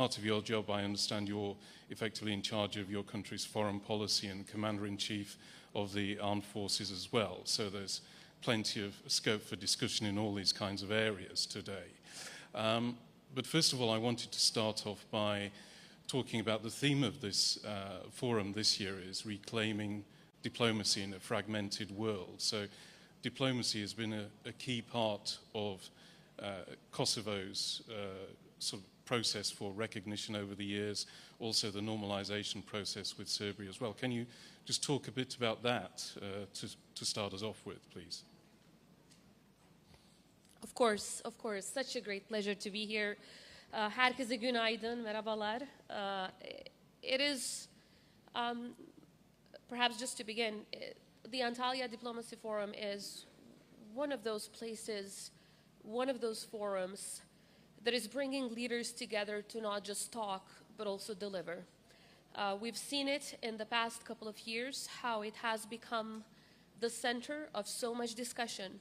part of your job, I understand you're effectively in charge of your country's foreign policy and commander-in-chief of the armed forces as well. So there's plenty of scope for discussion in all these kinds of areas today. But first of all, I wanted to start off by talking about the theme of this forum this year is reclaiming diplomacy in a fragmented world. So diplomacy has been a key part of Kosovo's sort of process for recognition over the years, also the normalization process with Serbia as well. Can you just talk a bit about that to start us off with, please? Of course. Such a great pleasure to be here. Herkese günaydın, merhabalar. It is, perhaps just to begin, the Antalya Diplomacy Forum is one of those places, one of those forums that is bringing leaders together to not just talk, but also deliver. We've seen it in the past couple of years, how it has become the center of so much discussion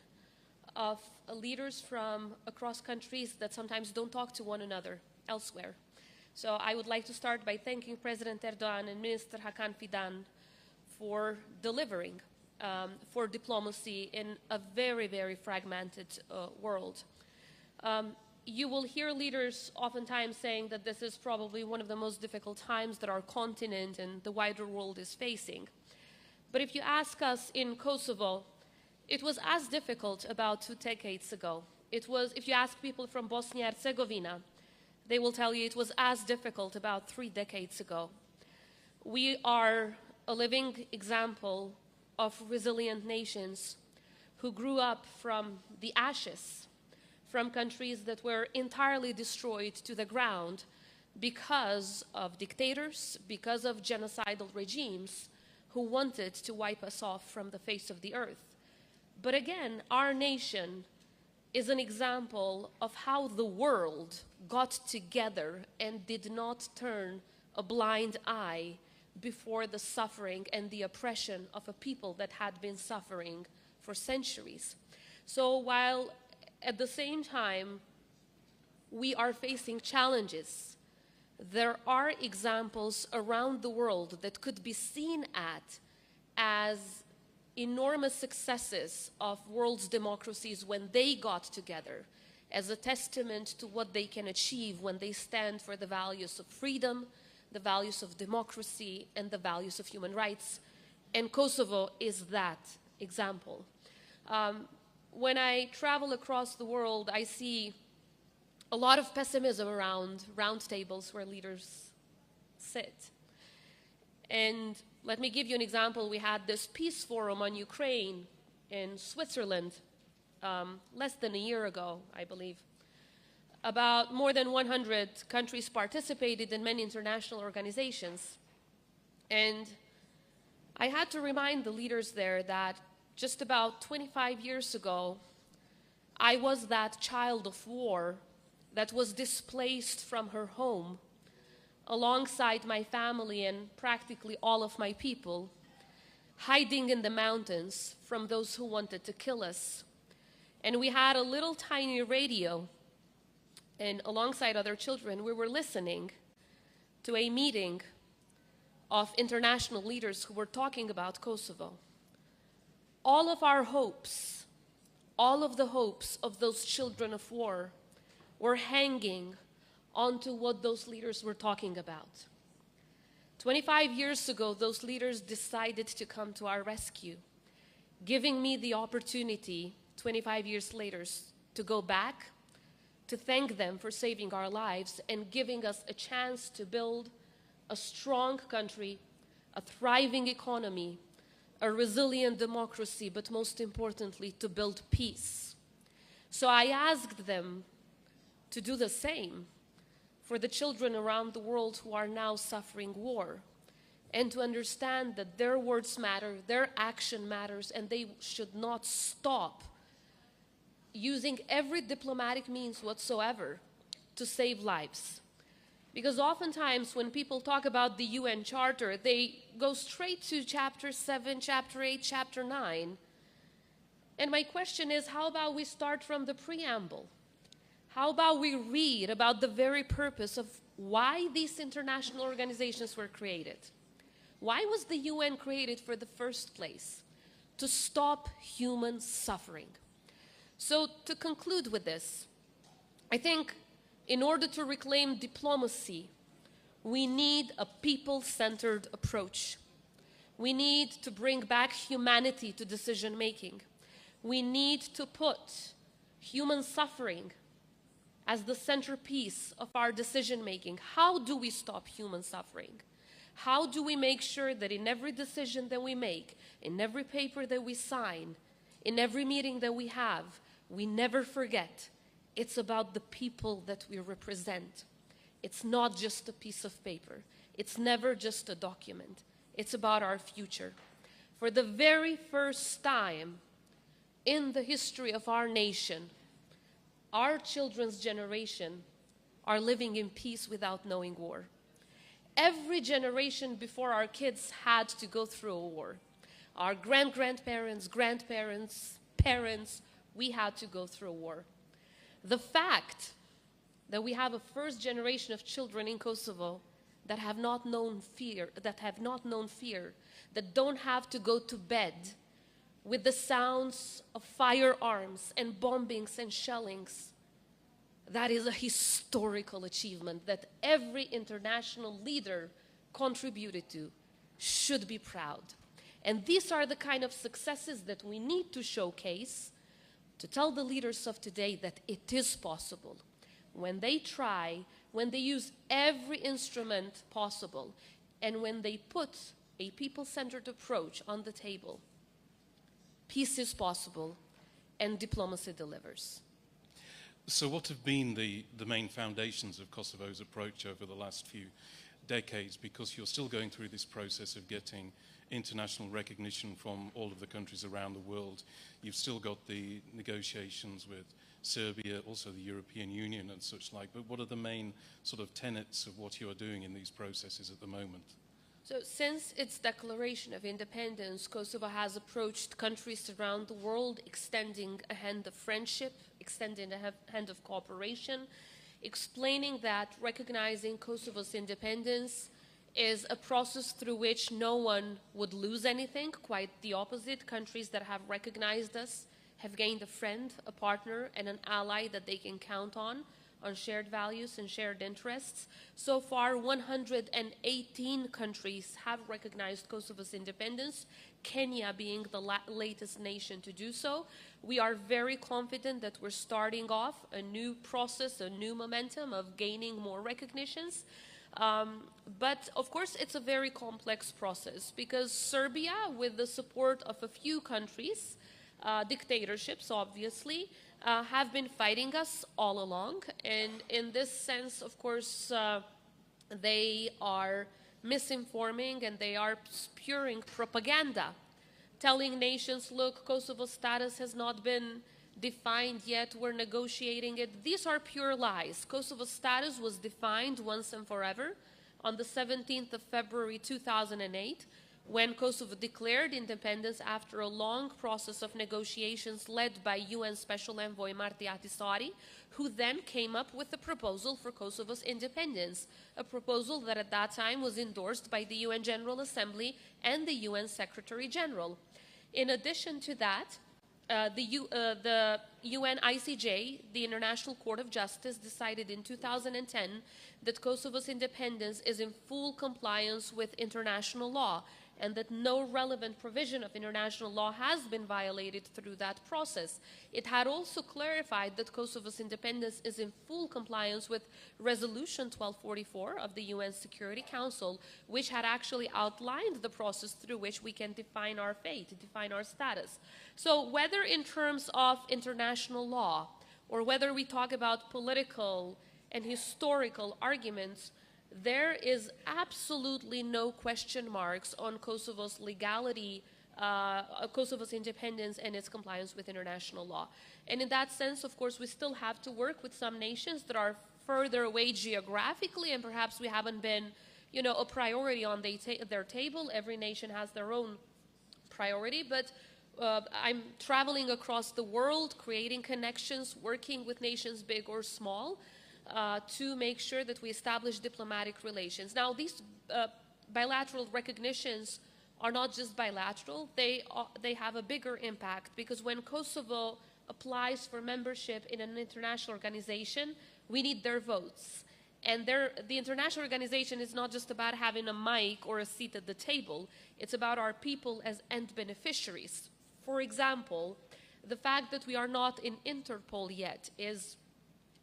of leaders from across countries that sometimes don't talk to one another elsewhere. So I would like to start by thanking President Erdogan and Minister Hakan Fidan for delivering for diplomacy in a very, very fragmented world. You will hear leaders oftentimes saying that this is probably one of the most difficult times that our continent and the wider world is facing. But if you ask us in Kosovo, it was as difficult about 2 decades ago. It was, if you ask people from Bosnia and Herzegovina, they will tell you it was as difficult about 3 decades ago. We are a living example of resilient nations who grew up from the ashes, from countries that were entirely destroyed to the ground because of dictators, because of genocidal regimes who wanted to wipe us off from the face of the earth. But again, our nation is an example of how the world got together and did not turn a blind eye before the suffering and the oppression of a people that had been suffering for centuries. So while at the same time we are facing challenges, there are examples around the world that could be seen as enormous successes of world's democracies when they got together, as a testament to what they can achieve when they stand for the values of freedom, the values of democracy, and the values of human rights. And Kosovo is that example. When I travel across the world, I see a lot of pessimism around roundtables where leaders sit. And let me give you an example. We had this peace forum on Ukraine in Switzerland less than a year ago, I believe. About more than 100 countries participated in many international organizations. And I had to remind the leaders there that just about 25 years ago, I was that child of war that was displaced from her home alongside my family and practically all of my people, hiding in the mountains from those who wanted to kill us. And we had a little tiny radio, and alongside other children, we were listening to a meeting of international leaders who were talking about Kosovo. All of our hopes, all of the hopes of those children of war were hanging onto what those leaders were talking about. 25 years ago, those leaders decided to come to our rescue, giving me the opportunity 25 years later to go back, to thank them for saving our lives and giving us a chance to build a strong country, a thriving economy, a resilient democracy, but most importantly, to build peace. So I asked them to do the same for the children around the world who are now suffering war, and to understand that their words matter, their action matters, and they should not stop using every diplomatic means whatsoever to save lives. Because oftentimes when people talk about the UN Charter, they go straight to Chapter 7, Chapter 8, Chapter 9. And my question is, how about we start from the preamble? How about we read about the very purpose of why these international organizations were created. Why was the UN created for the first place? To stop human suffering. So to conclude with this, I think in order to reclaim diplomacy, we need a people-centered approach. We need to bring back humanity to decision-making. We need to put human suffering as the centerpiece of our decision-making. How do we stop human suffering? How do we make sure that in every decision that we make, in every paper that we sign, in every meeting that we have, we never forget it's about the people that we represent. It's not just a piece of paper. It's never just a document. It's about our future. For the very first time in the history of our nation, our children's generation are living in peace without knowing war. Every generation before our kids had to go through a war. Our grandparents, parents, we had to go through a war. The fact that we have a first generation of children in Kosovo that have not known fear, that don't have to go to bed with the sounds of firearms and bombings and shellings, that is a historical achievement that every international leader contributed to, should be proud. And these are the kind of successes that we need to showcase to tell the leaders of today that it is possible. When they try, when they use every instrument possible, and when they put a people-centered approach on the table, peace is possible and diplomacy delivers. So what have been the main foundations of Kosovo's approach over the last few decades? Because you're still going through this process of getting international recognition from all of the countries around the world. You've still got the negotiations with Serbia, also the European Union and such like. But what are the main sort of tenets of what you are doing in these processes at the moment? So since its declaration of independence, Kosovo has approached countries around the world, extending a hand of friendship, extending a hand of cooperation, explaining that recognizing Kosovo's independence is a process through which no one would lose anything. Quite the opposite. Countries that have recognized us have gained a friend, a partner, and an ally that they can count on shared values and shared interests. So far, 118 countries have recognized Kosovo's independence, Kenya being the latest nation to do so. We are very confident that we're starting off a new process, a new momentum of gaining more recognitions. But of course, it's a very complex process because Serbia, with the support of a few countries, dictatorships obviously, have been fighting us all along. And in this sense, of course, they are misinforming and they are spewing propaganda, telling nations, look, Kosovo's status has not been defined yet, we're negotiating it. These are pure lies. Kosovo's status was defined once and forever on the 17th of February 2008, when Kosovo declared independence after a long process of negotiations led by UN Special Envoy Marti Ahtisaari, who then came up with a proposal for Kosovo's independence, a proposal that at that time was endorsed by the UN General Assembly and the UN Secretary General. In addition to that, the UN ICJ, the International Court of Justice, decided in 2010 that Kosovo's independence is in full compliance with international law and that no relevant provision of international law has been violated through that process. It had also clarified that Kosovo's independence is in full compliance with Resolution 1244 of the UN Security Council, which had actually outlined the process through which we can define our fate, define our status. So whether in terms of international law or whether we talk about political and historical arguments, there is absolutely no question marks on Kosovo's legality, Kosovo's independence and its compliance with international law. And in that sense, of course, we still have to work with some nations that are further away geographically and perhaps we haven't been, a priority on their table. Every nation has their own priority, but I'm traveling across the world, creating connections, working with nations big or small. to make sure that we establish diplomatic relations. Now, these bilateral recognitions are not just bilateral, they have a bigger impact, because when Kosovo applies for membership in an international organization, we need their votes. And the international organization is not just about having a mic or a seat at the table, it's about our people as end beneficiaries. For example, the fact that we are not in Interpol yet is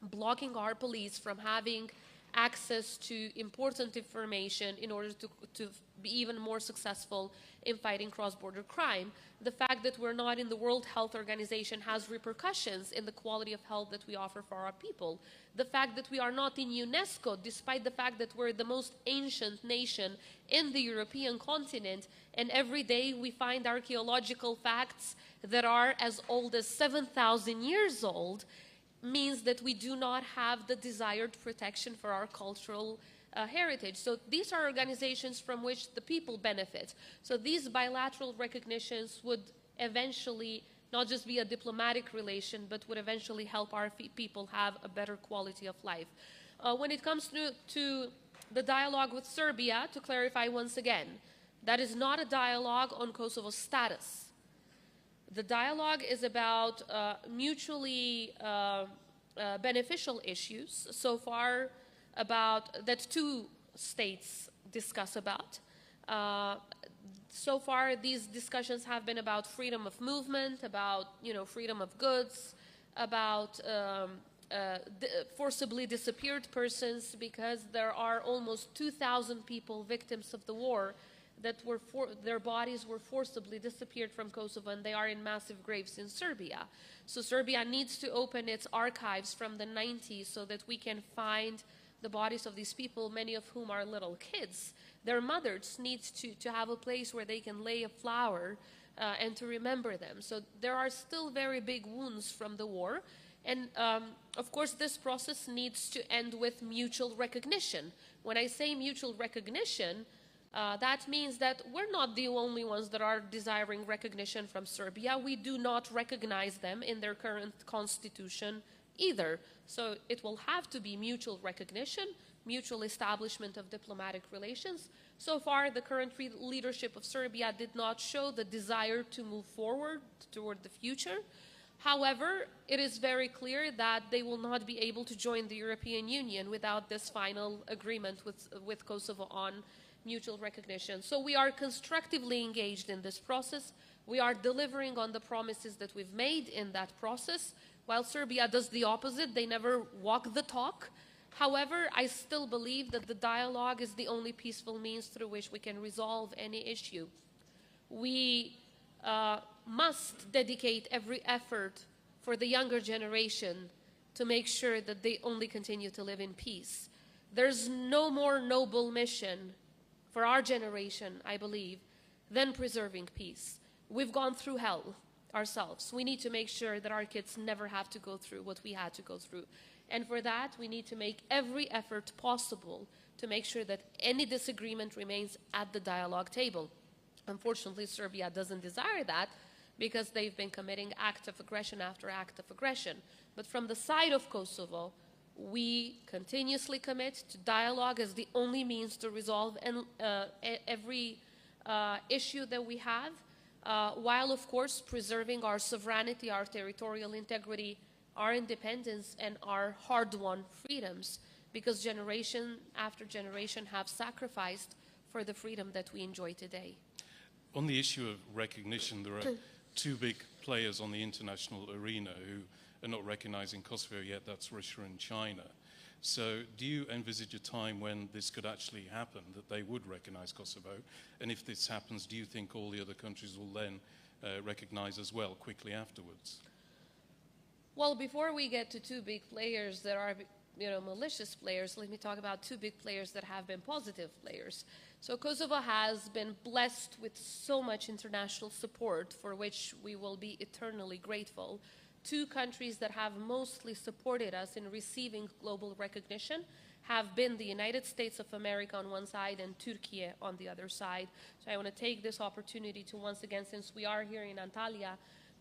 blocking our police from having access to important information in order to be even more successful in fighting cross-border crime. The fact that we're not in the World Health Organization has repercussions in the quality of health that we offer for our people. The fact that we are not in UNESCO, despite the fact that we're the most ancient nation in the European continent, and every day we find archaeological facts that are as old as 7,000 years old, means that we do not have the desired protection for our cultural heritage. So these are organizations from which the people benefit. So these bilateral recognitions would eventually not just be a diplomatic relation, but would eventually help our people have a better quality of life. When it comes to the dialogue with Serbia, to clarify once again, that is not a dialogue on Kosovo's status. The dialogue is about mutually beneficial issues, so far that two states discuss about. So far, these discussions have been about freedom of movement, about freedom of goods, about forcibly disappeared persons, because there are almost 2,000 people victims of the war that their bodies were forcibly disappeared from Kosovo, and they are in massive graves in Serbia. So Serbia needs to open its archives from the 90s so that we can find the bodies of these people, many of whom are little kids. Their mothers need to have a place where they can lay a flower and to remember them. So there are still very big wounds from the war. And of course, this process needs to end with mutual recognition. When I say mutual recognition, that means that we're not the only ones that are desiring recognition from Serbia. We do not recognize them in their current constitution either. So it will have to be mutual recognition, mutual establishment of diplomatic relations. So far, the current leadership of Serbia did not show the desire to move forward toward the future. However, it is very clear that they will not be able to join the European Union without this final agreement with Kosovo on mutual recognition. So we are constructively engaged in this process. We are delivering on the promises that we've made in that process, while Serbia does the opposite. They never walk the talk. However, I still believe that the dialogue is the only peaceful means through which we can resolve any issue. We must dedicate every effort for the younger generation to make sure that they only continue to live in peace. There's no more noble mission for our generation, I believe, than preserving peace. We've gone through hell ourselves. We need to make sure that our kids never have to go through what we had to go through. And for that, we need to make every effort possible to make sure that any disagreement remains at the dialogue table. Unfortunately, Serbia doesn't desire that because they've been committing act of aggression after act of aggression. But from the side of Kosovo, we continuously commit to dialogue as the only means to resolve every issue that we have, while, of course, preserving our sovereignty, our territorial integrity, our independence, and our hard-won freedoms, because generation after generation have sacrificed for the freedom that we enjoy today. On the issue of recognition, there are two big players on the international arena who are not recognizing Kosovo yet. That's Russia and China. So do you envisage a time when this could actually happen, that they would recognize Kosovo? And if this happens, do you think all the other countries will then recognize as well quickly afterwards? Well, before we get to two big players that are malicious players, let me talk about two big players that have been positive players. So Kosovo has been blessed with so much international support, for which we will be eternally grateful. Two countries that have mostly supported us in receiving global recognition have been the United States of America on one side and Turkey on the other side. So I want to take this opportunity to once again, since we are here in Antalya,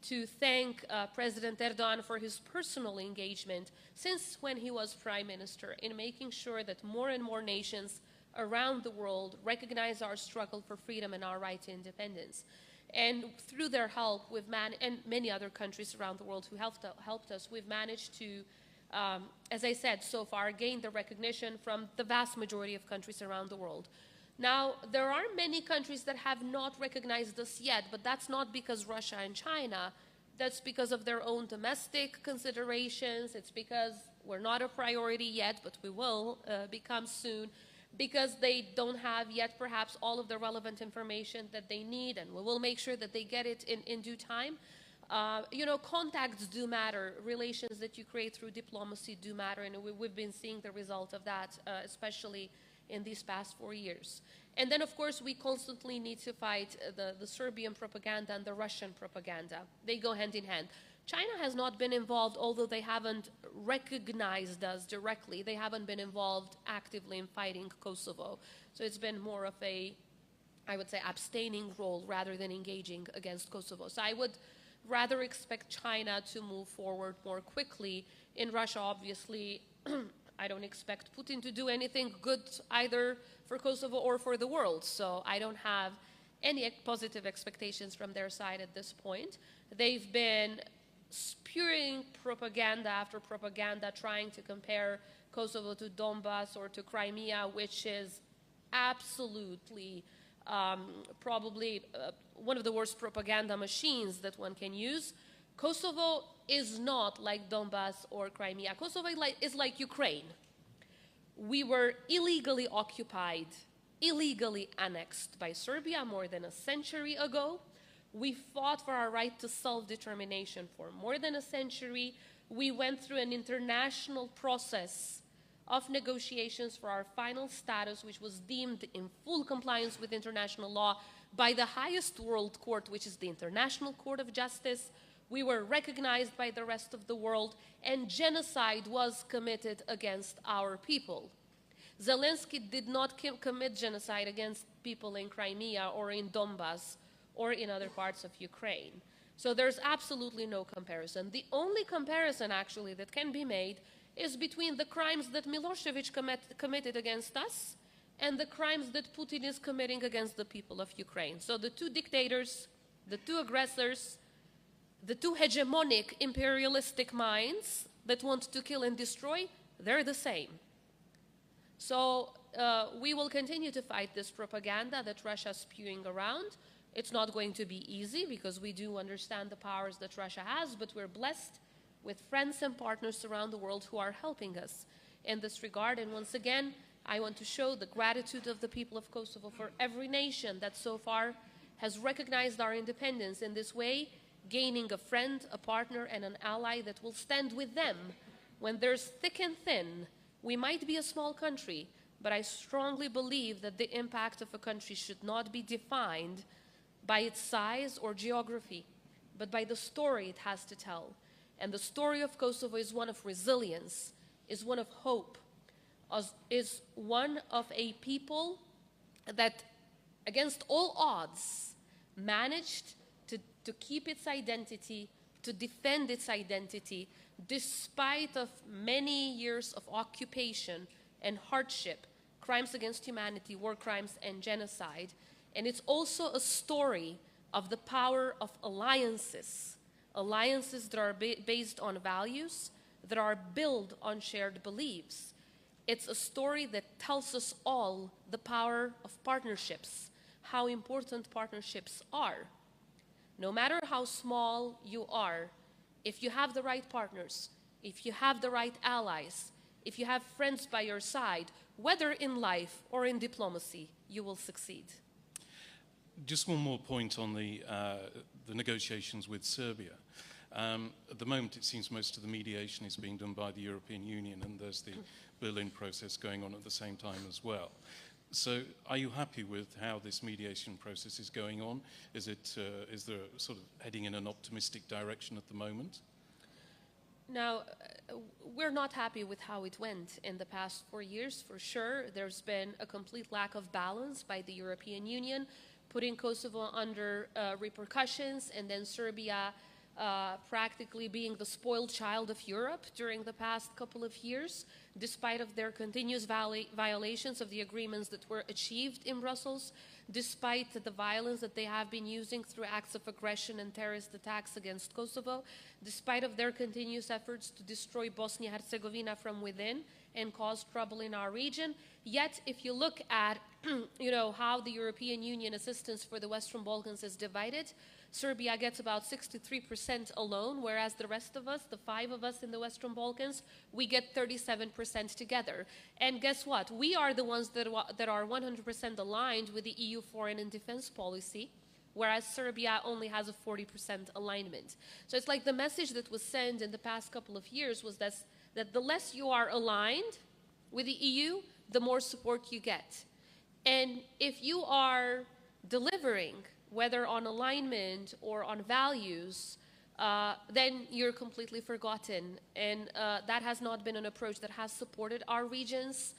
to thank President Erdogan for his personal engagement since when he was prime minister in making sure that more and more nations around the world recognize our struggle for freedom and our right to independence. And through their help, and many other countries around the world who helped us, we've managed to, as I said, so far gain the recognition from the vast majority of countries around the world. Now, there are many countries that have not recognized us yet, but that's not because Russia and China. That's because of their own domestic considerations. It's because we're not a priority yet, but we will become soon, because they don't have yet perhaps all of the relevant information that they need, and we will make sure that they get it in due time. Contacts do matter. Relations that you create through diplomacy do matter, and we've been seeing the result of that, especially in these past 4 years. And then, of course, we constantly need to fight the Serbian propaganda and the Russian propaganda. They go hand in hand. China has not been involved, although they haven't recognized us directly. They haven't been involved actively in fighting Kosovo. So it's been more of a, I would say, abstaining role rather than engaging against Kosovo. So I would rather expect China to move forward more quickly. In Russia, obviously, I don't expect Putin to do anything good either for Kosovo or for the world. So I don't have any positive expectations from their side at this point. They've been spewing propaganda after propaganda, trying to compare Kosovo to Donbass or to Crimea, which is absolutely probably one of the worst propaganda machines that one can use. Kosovo is not like Donbass or Crimea. Kosovo is like Ukraine. We were illegally occupied, illegally annexed by Serbia more than a century ago. We fought for our right to self-determination for more than a century. We went through an international process of negotiations for our final status, which was deemed in full compliance with international law by the highest world court, which is the International Court of Justice. We were recognized by the rest of the world, and genocide was committed against our people. Zelensky did not commit genocide against people in Crimea or in Donbass or in other parts of Ukraine. So there's absolutely no comparison. The only comparison, actually, that can be made is between the crimes that Milosevic committed against us and the crimes that Putin is committing against the people of Ukraine. So the two dictators, the two aggressors, the two hegemonic imperialistic minds that want to kill and destroy, they're the same. So we will continue to fight this propaganda that Russia's spewing around. It's not going to be easy because we do understand the powers that Russia has, but we're blessed with friends and partners around the world who are helping us in this regard. And once again, I want to show the gratitude of the people of Kosovo for every nation that so far has recognized our independence in this way, gaining a friend, a partner, and an ally that will stand with them when there's thick and thin. We might be a small country, but I strongly believe that the impact of a country should not be defined by its size or geography, but by the story it has to tell. And the story of Kosovo is one of resilience, is one of hope, is one of a people that, against all odds, managed to keep its identity, to defend its identity, despite of many years of occupation and hardship, crimes against humanity, war crimes, and genocide. And it's also a story of the power of alliances, alliances that are based on values, that are built on shared beliefs. It's a story that tells us all the power of partnerships, how important partnerships are. No matter how small you are, if you have the right partners, if you have the right allies, if you have friends by your side, whether in life or in diplomacy, you will succeed. Just one more point on the negotiations with Serbia. At the moment, it seems most of the mediation is being done by the European Union, and there's the Berlin process going on at the same time as well. So are you happy with how this mediation process is going on? Is there sort of heading in an optimistic direction at the moment? Now, we're not happy with how it went in the past 4 years, for sure. There's been a complete lack of balance by the European Union, putting Kosovo under repercussions, and then Serbia practically being the spoiled child of Europe during the past couple of years, despite of their continuous violations of the agreements that were achieved in Brussels, despite the violence that they have been using through acts of aggression and terrorist attacks against Kosovo, despite of their continuous efforts to destroy Bosnia-Herzegovina from within and cause trouble in our region. Yet, if you look at how the European Union assistance for the Western Balkans is divided, Serbia gets about 63% alone, whereas the rest of us, the 5 of us in the Western Balkans, we get 37% together. And guess what? We are the ones that are 100% aligned with the EU foreign and defense policy, whereas Serbia only has a 40% alignment. So it's like the message that was sent in the past couple of years was that the less you are aligned with the EU, the more support you get. And if you are delivering, whether on alignment or on values, then you're completely forgotten. And that has not been an approach that has supported our region's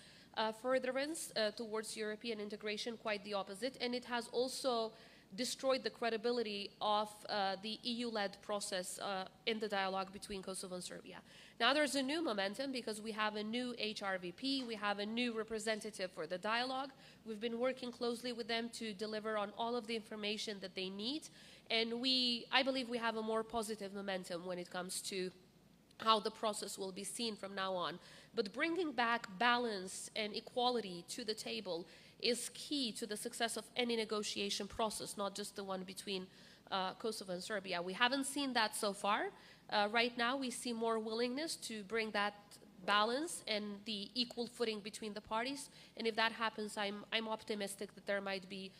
furtherance towards European integration, quite the opposite. And it has also destroyed the credibility of the EU-led process in the dialogue between Kosovo and Serbia. Now there's a new momentum because we have a new HRVP, we have a new representative for the dialogue. We've been working closely with them to deliver on all of the information that they need. And I believe we have a more positive momentum when it comes to how the process will be seen from now on. But bringing back balance and equality to the table is key to the success of any negotiation process, not just the one between Kosovo and Serbia. We haven't seen that so far. Right now, we see more willingness to bring that balance and the equal footing between the parties. And if that happens, I'm optimistic that there might be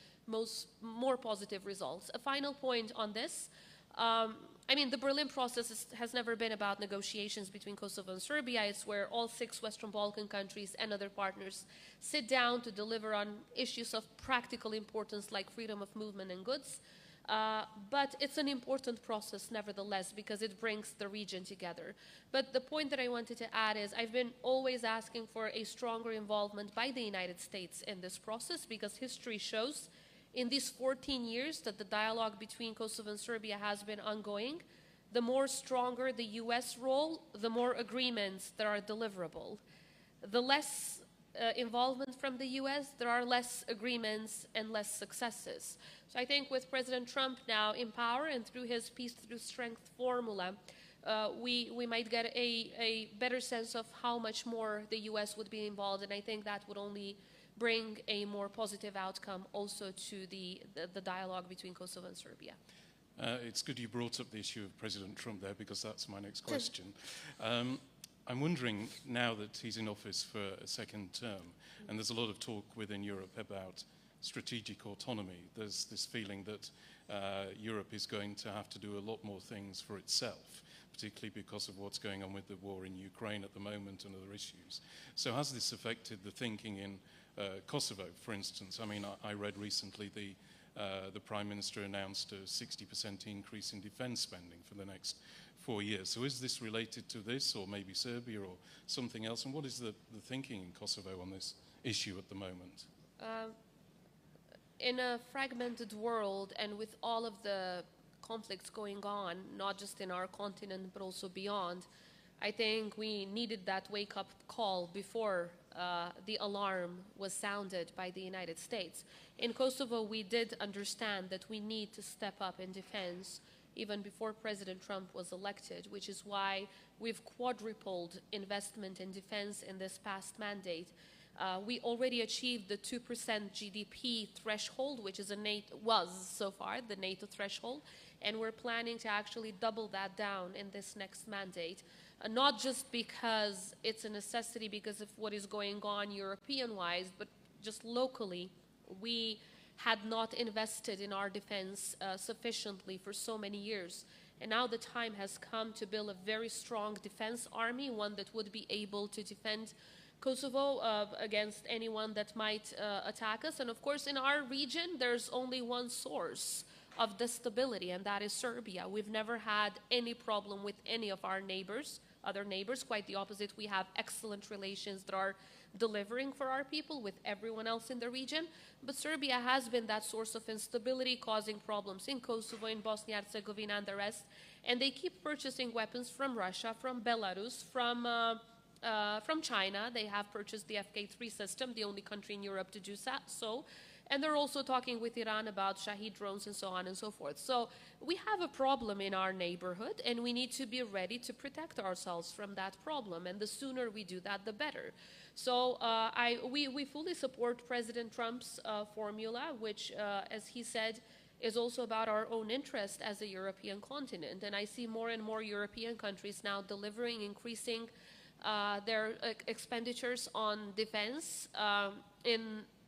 more positive results. A final point on this. The Berlin process has never been about negotiations between Kosovo and Serbia. It's where all 6 Western Balkan countries and other partners sit down to deliver on issues of practical importance like freedom of movement and goods. But it's an important process nevertheless because it brings the region together. But the point that I wanted to add is I've been always asking for a stronger involvement by the United States in this process because history shows in these 14 years that the dialogue between Kosovo and Serbia has been ongoing. The more stronger the US role, the more agreements that are deliverable. The less involvement from the US, there are less agreements and less successes. So I think with President Trump now in power and through his peace through strength formula, we might get a better sense of how much more the US would be involved, and I think that would only bring a more positive outcome also to the dialogue between Kosovo and Serbia. It's good you brought up the issue of President Trump there because that's my next question. I'm wondering, now that he's in office for a second term, and there's a lot of talk within Europe about strategic autonomy, there's this feeling that Europe is going to have to do a lot more things for itself, particularly because of what's going on with the war in Ukraine at the moment and other issues. So has this affected the thinking in Kosovo, for instance? I read recently the Prime Minister announced a 60% increase in defense spending for the next 4 years. So is this related to this, or maybe Serbia, or something else? And what is the thinking in Kosovo on this issue at the moment? In a fragmented world and with all of the conflicts going on, not just in our continent but also beyond, I think we needed that wake-up call before the alarm was sounded by the United States. In Kosovo, we did understand that we need to step up in defense even before President Trump was elected, which is why we've quadrupled investment in defense in this past mandate. We already achieved the 2% GDP threshold, which is was so far the NATO threshold, and we're planning to actually double that down in this next mandate. Not just because it's a necessity because of what is going on European-wise, but just locally, we had not invested in our defense sufficiently for so many years. And now the time has come to build a very strong defense army, one that would be able to defend Kosovo against anyone that might attack us. And of course, in our region, there's only one source of the stability, and that is Serbia. We've never had any problem with any of our other neighbors. Quite the opposite. We have excellent relations that are delivering for our people with everyone else in the region. But Serbia has been that source of instability, causing problems in Kosovo, in Bosnia-Herzegovina, and the rest. And they keep purchasing weapons from Russia, from Belarus, from China. They have purchased the FK-3 system, the only country in Europe to do so. And they're also talking with Iran about Shahed drones and so on and so forth. So we have a problem in our neighborhood, and we need to be ready to protect ourselves from that problem. And the sooner we do that, the better. So we fully support President Trump's formula, which, as he said, is also about our own interest as a European continent. And I see more and more European countries now delivering, increasing their expenditures on defense.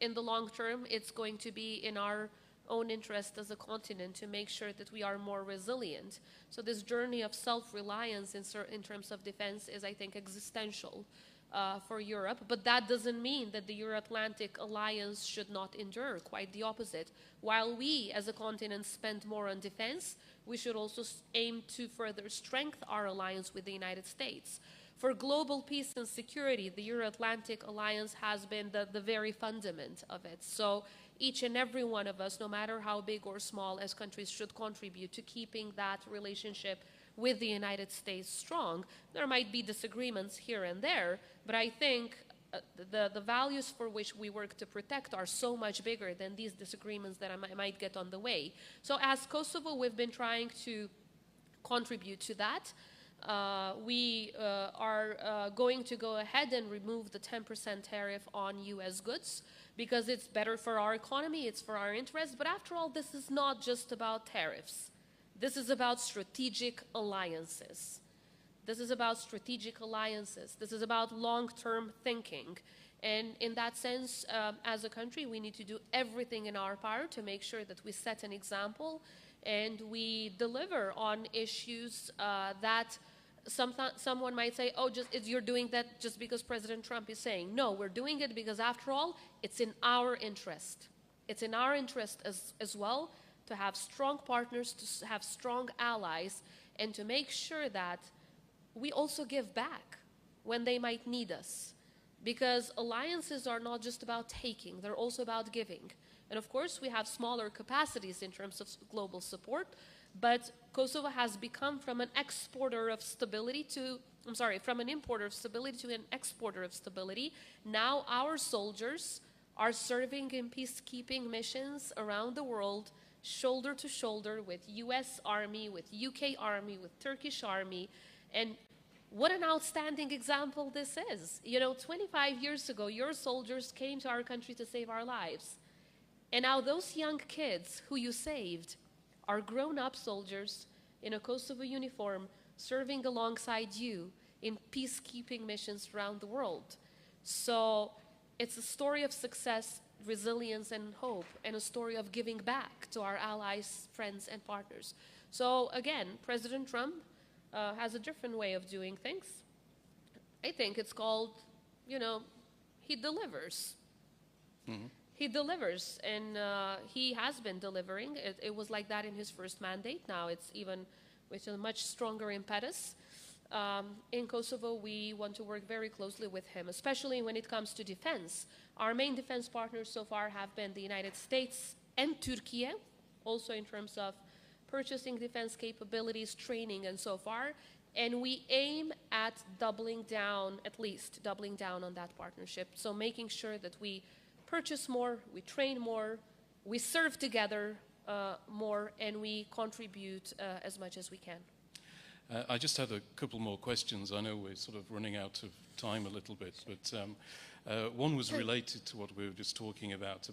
In the long term, it's going to be in our own interest as a continent to make sure that we are more resilient. So this journey of self-reliance in terms of defense is, I think, existential for Europe. But that doesn't mean that the Euro-Atlantic alliance should not endure. Quite the opposite. While we, as a continent, spend more on defense, we should also aim to further strengthen our alliance with the United States. For global peace and security, the Euro-Atlantic alliance has been the very fundament of it. So each and every one of us, no matter how big or small, as countries, should contribute to keeping that relationship with the United States strong. There might be disagreements here and there, but I think the values for which we work to protect are so much bigger than these disagreements that might get on the way. So as Kosovo, we've been trying to contribute to that. We are going to go ahead and remove the 10% tariff on U.S. goods because it's better for our economy, it's for our interests. But after all, this is not just about tariffs. This is about strategic alliances. This is about strategic alliances. This is about long-term thinking. And in that sense, as a country, we need to do everything in our power to make sure that we set an example and we deliver on issues that someone might say, oh, you're doing that just because President Trump is saying. No, we're doing it because, after all, it's in our interest. It's in our interest as well to have strong partners, to have strong allies, and to make sure that we also give back when they might need us. Because alliances are not just about taking, they're also about giving. And of course, we have smaller capacities in terms of global support, but Kosovo has become from an exporter of stability to, from an importer of stability to an exporter of stability. Now our soldiers are serving in peacekeeping missions around the world, shoulder to shoulder with US Army, with UK Army, with Turkish Army. And what an outstanding example this is. You know, 25 years ago, your soldiers came to our country to save our lives. And now those young kids who you saved are grown-up soldiers in a Kosovo uniform serving alongside you in peacekeeping missions around the world. So it's a story of success, resilience, and hope, and a story of giving back to our allies, friends, and partners. So again, President Trump has a different way of doing things. I think it's called, you know, he delivers. Mm-hmm. He delivers, and he has been delivering. It was like that in his first mandate. Now it's even with a much stronger impetus. In Kosovo, we want to work very closely with him, especially when it comes to defense. Our main defense partners so far have been the United States and Turkey, also in terms of purchasing defense capabilities, training, and so far. And we aim at doubling down, at least doubling down on that partnership. So making sure that we purchase more, we train more, we serve together more, and we contribute as much as we can. I just had a couple more questions. I know we're sort of running out of time a little bit, but one was related to what we were just talking about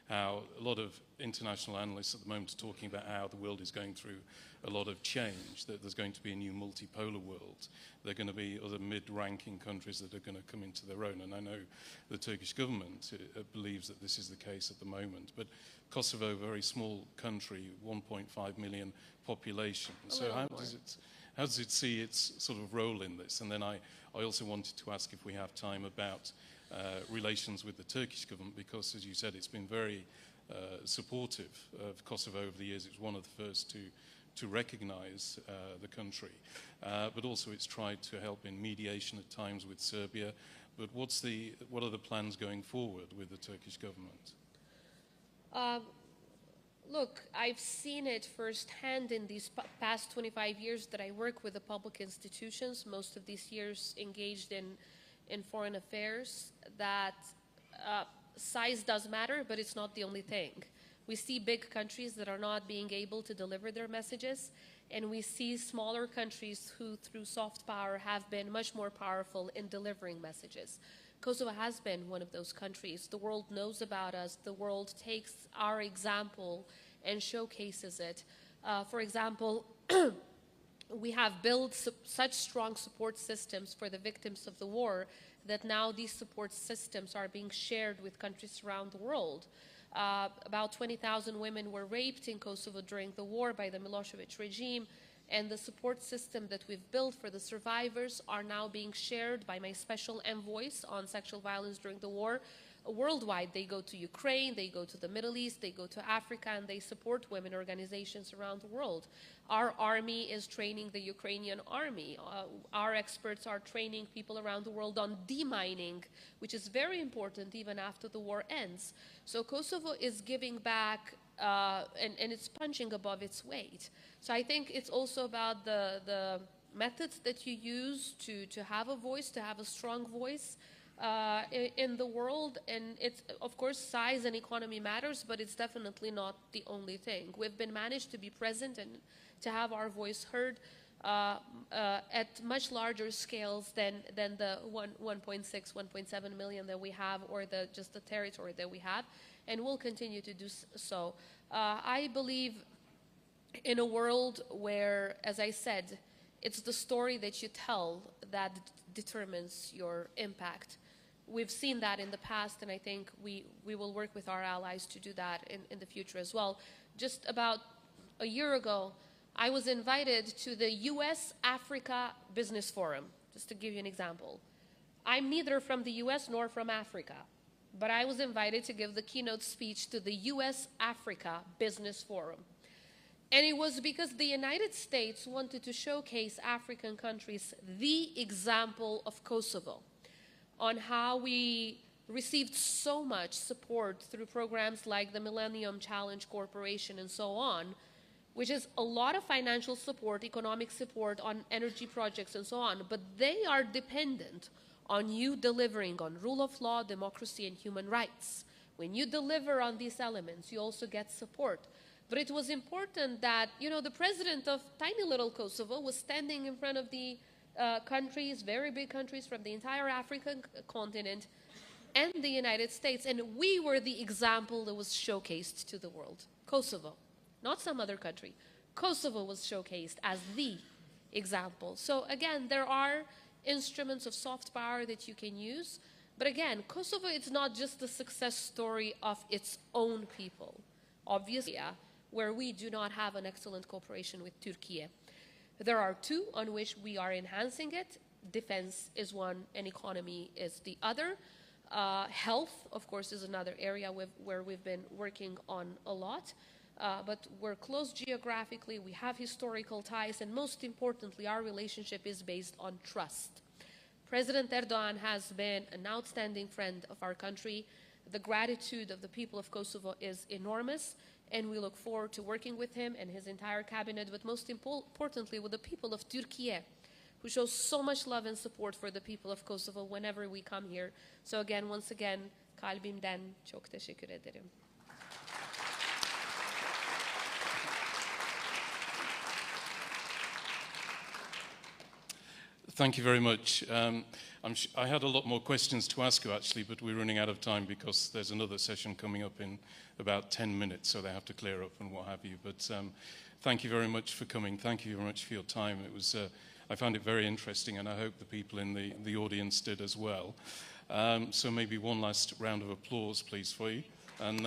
how a lot of international analysts at the moment are talking about how the world is going through a lot of change, that there's going to be a new multipolar world. There are going to be other mid-ranking countries that are going to come into their own, and I know the Turkish government believes that this is the case at the moment. But Kosovo, a very small country, 1.5 million population. So how does it see its sort of role in this? And then I also wanted to ask, if we have time, about relations with the Turkish government, because, as you said, it's been very supportive of Kosovo over the years. It was one of the first to recognize the country, but also it's tried to help in mediation at times with Serbia. But what are the plans going forward with the Turkish government? Look, I've seen it firsthand in these past 25 years that I work with the public institutions, most of these years engaged in foreign affairs, that size does matter, but it's not the only thing. We see big countries that are not being able to deliver their messages, and we see smaller countries who, through soft power, have been much more powerful in delivering messages. Kosovo has been one of those countries. The world knows about us. The world takes our example and showcases it. For example, we have built such strong support systems for the victims of the war that now these support systems are being shared with countries around the world. About 20,000 women were raped in Kosovo during the war by the Milosevic regime, and the support system that we've built for the survivors are now being shared by my special envoys on sexual violence during the war worldwide. They go to Ukraine, they go to the Middle East, they go to Africa, and they support women organizations around the world. Our army is training the Ukrainian army. Our experts are training people around the world on demining, which is very important even after the war ends. So Kosovo is giving back, and it's punching above its weight. So I think it's also about the methods that you use to have a voice, to have a strong voice in the world. And it's, of course, size and economy matters, but it's definitely not the only thing. We've been managed to be present and to have our voice heard at much larger scales than the 1.6, 1.7 million that we have, or just the territory that we have, and we'll continue to do so. I believe in a world where, as I said, it's the story that you tell that determines your impact. We've seen that in the past, and I think we will work with our allies to do that in the future as well. Just about a year ago, I was invited to the US-Africa Business Forum, just to give you an example. I'm neither from the US nor from Africa, but I was invited to give the keynote speech to the US-Africa Business Forum. And it was because the United States wanted to showcase African countries the example of Kosovo, on how we received so much support through programs like the Millennium Challenge Corporation and so on, which is a lot of financial support, economic support on energy projects and so on, but they are dependent on you delivering on rule of law, democracy, and human rights. When you deliver on these elements, you also get support. But it was important that, you know, the president of tiny little Kosovo was standing in front of the countries, very big countries from the entire African continent and the United States, and we were the example that was showcased to the world. Kosovo, not some other country. Kosovo was showcased as the example. So again, there are instruments of soft power that you can use, but again, Kosovo is not just the success story of its own people. Obviously, where we do not have an excellent cooperation with Turkey. There are two on which we are enhancing it. Defense is one and economy is the other. Health, of course, is another area where we've been working on a lot. But we're close geographically, we have historical ties, and most importantly, our relationship is based on trust. President Erdogan has been an outstanding friend of our country. The gratitude of the people of Kosovo is enormous, and we look forward to working with him and his entire cabinet, but most importantly with the people of Turkey, who show so much love and support for the people of Kosovo whenever we come here. So again, once again, kalbimden çok teşekkür ederim. Thank you very much. I had a lot more questions to ask you, actually, but we're running out of time because there's another session coming up in about 10 minutes, so they have to clear up and what have you. But thank you very much for coming. Thank you very much for your time. It was, I found it very interesting, and I hope the people in the audience did as well. So maybe one last round of applause, please, for you. And